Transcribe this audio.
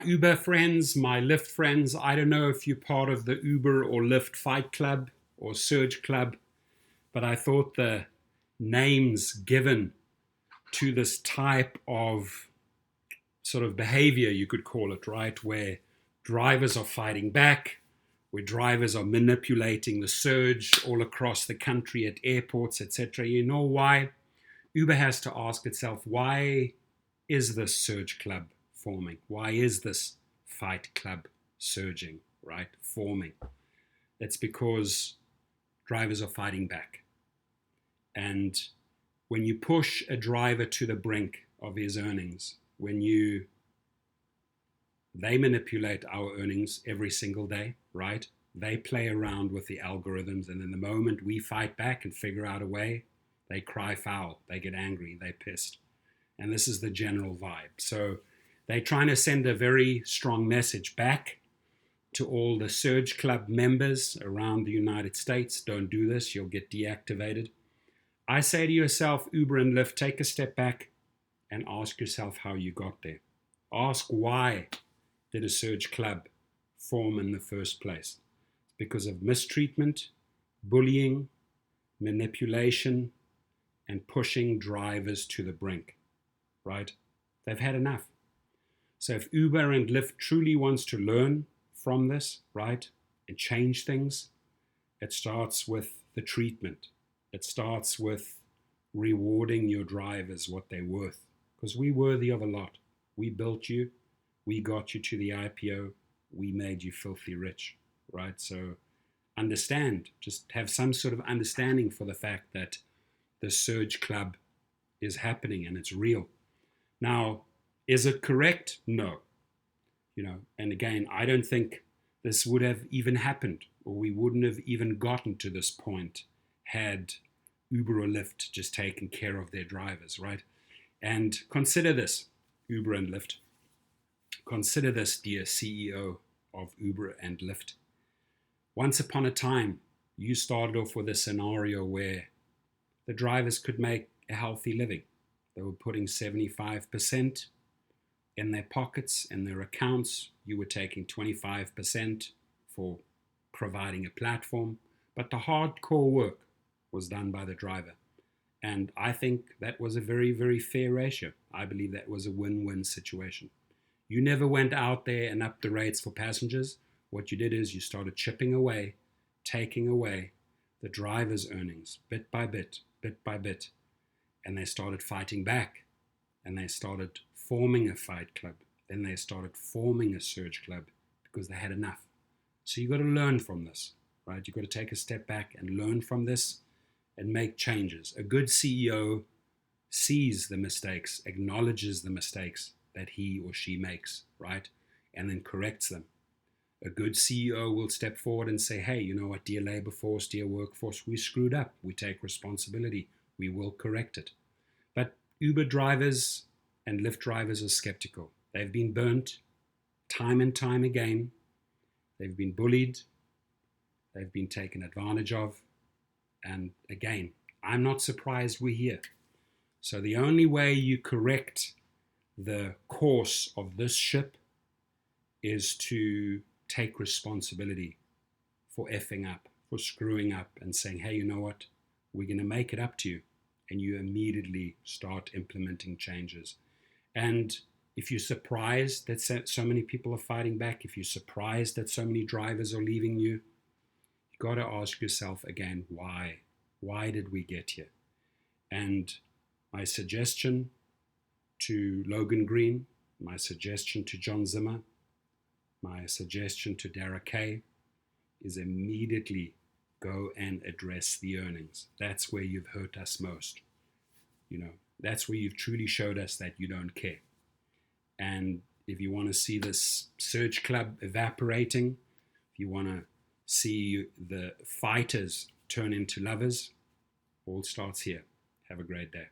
Uber friends, my Lyft friends, I don't know if you're part of the Uber or Lyft Fight Club or Surge Club, but I thought the names given to this type of sort of behavior, you could call it, right, where drivers are fighting back, where drivers are manipulating the surge all across the country at airports, etc. You know why? Uber has to ask itself, why is this surge club forming? Why is this fight club surging, right? Forming. It's because drivers are fighting back. And when you push a driver to the brink of his earnings, they manipulate our earnings every single day, right? They play around with the algorithms, and in the moment we fight back and figure out a way, they cry foul, they get angry, they're pissed. And this is the general vibe. So they're trying to send a very strong message back to all the Surge Club members around the United States. Don't do this, you'll get deactivated. I say to yourself, Uber and Lyft, take a step back and ask yourself how you got there. Ask why did a Surge Club form in the first place? Because of mistreatment, bullying, manipulation, and pushing drivers to the brink, right? They've had enough. So if Uber and Lyft truly wants to learn from this, right, and change things, it starts with the treatment. It starts with rewarding your drivers what they're worth, because we're worthy of a lot. We built you. We got you to the IPO. We made you filthy rich, right? So understand, just have some sort of understanding for the fact that the Surge Club is happening and it's real. Now, is it correct? No. And again, I don't think this would have even happened, or we wouldn't have even gotten to this point had Uber or Lyft just taken care of their drivers, right? And consider this, Uber and Lyft. Consider this, dear CEO of Uber and Lyft. Once upon a time, you started off with a scenario where the drivers could make a healthy living. They were putting 75% in their pockets, in their accounts. You were taking 25% for providing a platform, but the hardcore work was done by the driver. And I think that was a very, very fair ratio. I believe that was a win-win situation. You never went out there and upped the rates for passengers. What you did is you started chipping away, taking away the driver's earnings bit by bit, bit by bit. And they started fighting back. And they started forming a fight club. Then they started forming a surge club because they had enough. So you've got to learn from this, right? You've got to take a step back and learn from this and make changes. A good CEO sees the mistakes, acknowledges the mistakes that he or she makes, right? And then corrects them. A good CEO will step forward and say, hey, you know what, dear labor force, dear workforce, we screwed up. We take responsibility. We will correct it. But Uber drivers and Lyft drivers are skeptical. They've been burnt time and time again. They've been bullied. They've been taken advantage of. And again, I'm not surprised we're here. So the only way you correct the course of this ship is to take responsibility for effing up, for screwing up, and saying, hey, you know what? We're going to make it up to you. And you immediately start implementing changes. And if you're surprised that so many people are fighting back, if you're surprised that so many drivers are leaving you, you've got to ask yourself again, why? Why did we get here? And my suggestion to Logan Green, my suggestion to John Zimmer, my suggestion to Dara Kay is immediately go and address the earnings. That's where you've hurt us most. That's where you've truly showed us that you don't care. And if you want to see this surge club evaporating, if you want to see the fighters turn into lovers, all starts here. Have a great day.